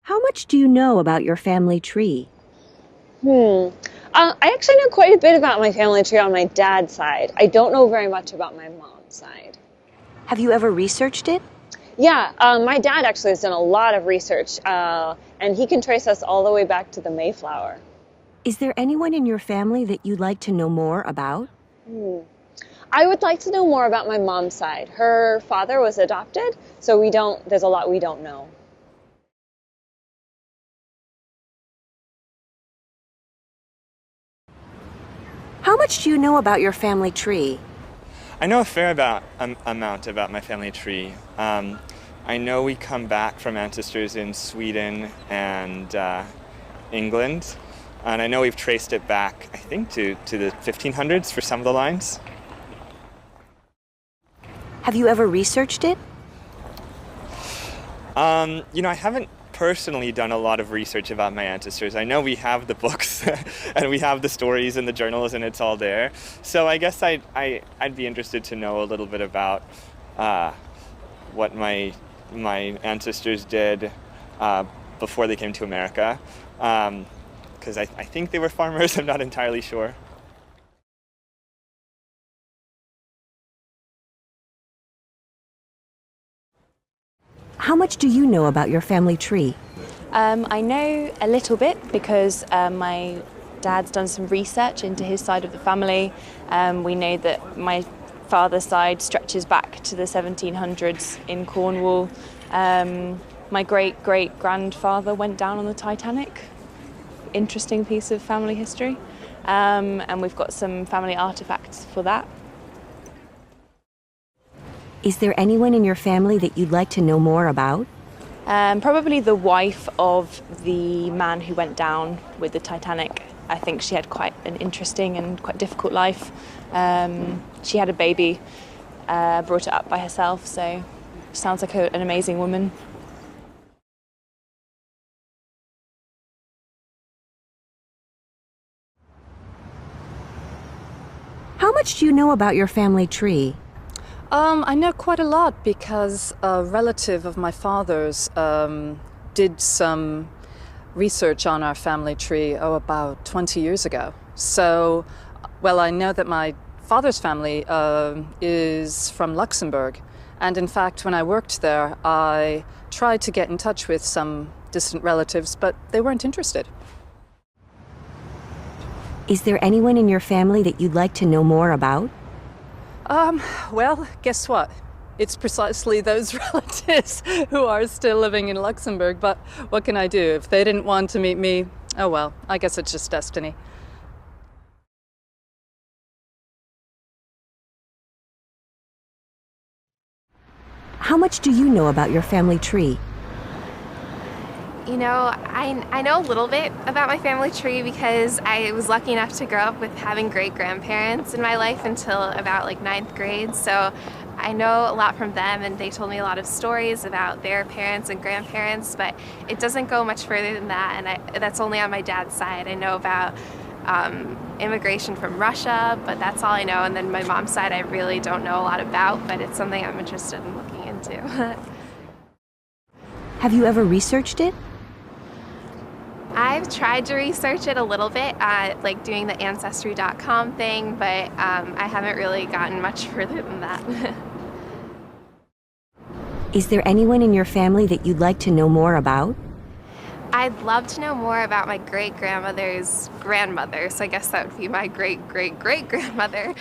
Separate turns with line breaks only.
How much do you know about your family tree?
I actually know quite a bit about my family tree on my dad's side. I don't know very much about my mom's side.
Have you ever researched it?
Yeah, my dad actually has done a lot of research, and he can trace us all the way back to the Mayflower.
Is there anyone in your family that you'd like to know more about?
I would like to know more about my mom's side. Her father was adopted, so there's a lot we don't know.
How much do you know about your family tree?
I know a fair amount about my family tree. I know we come back from ancestors in Sweden and England, and I know we've traced it back, I think, to the 1500s for some of the lines.
Have you ever researched it?
I haven't personally done a lot of research about my ancestors. I know we have the books and we have the stories and the journals, and it's all there. So I guess I'd be interested to know a little bit about what my ancestors did before they came to America, because I think they were farmers. I'm not entirely sure.
How much do you know about your family tree?
I know a little bit because my dad's done some research into his side of the family. We know that my father's side stretches back to the 1700s in Cornwall. My great-great-grandfather went down on the Titanic. Interesting piece of family history. And we've got some family artifacts for that.
Is there anyone in your family that you'd like to know more about?
Probably the wife of the man who went down with the Titanic. I think she had quite an interesting and quite difficult life. She had a baby, brought it up by herself, so sounds like an amazing woman.
How much do you know about your family tree?
I know quite a lot because a relative of my father's did some research on our family tree, about 20 years ago. So, well, I know that my father's family is from Luxembourg. And in fact, when I worked there, I tried to get in touch with some distant relatives, but they weren't interested.
Is there anyone in your family that you'd like to know more about?
Well, guess what? It's precisely those relatives who are still living in Luxembourg, but what can I do? If they didn't want to meet me, oh well, I guess it's just destiny.
How much do you know about your family tree?
You know, I know a little bit about my family tree because I was lucky enough to grow up with having great-grandparents in my life until about like 9th grade. So I know a lot from them, and they told me a lot of stories about their parents and grandparents, but it doesn't go much further than that, and that's only on my dad's side. I know about immigration from Russia, but that's all I know. And then my mom's side I really don't know a lot about, but it's something I'm interested in looking into.
Have you ever researched it?
I've tried to research it a little bit, like doing the Ancestry.com thing, but I haven't really gotten much further than that.
Is there anyone in your family that you'd like to know more about?
I'd love to know more about my great-grandmother's grandmother, so I guess that would be my great-great-great-grandmother.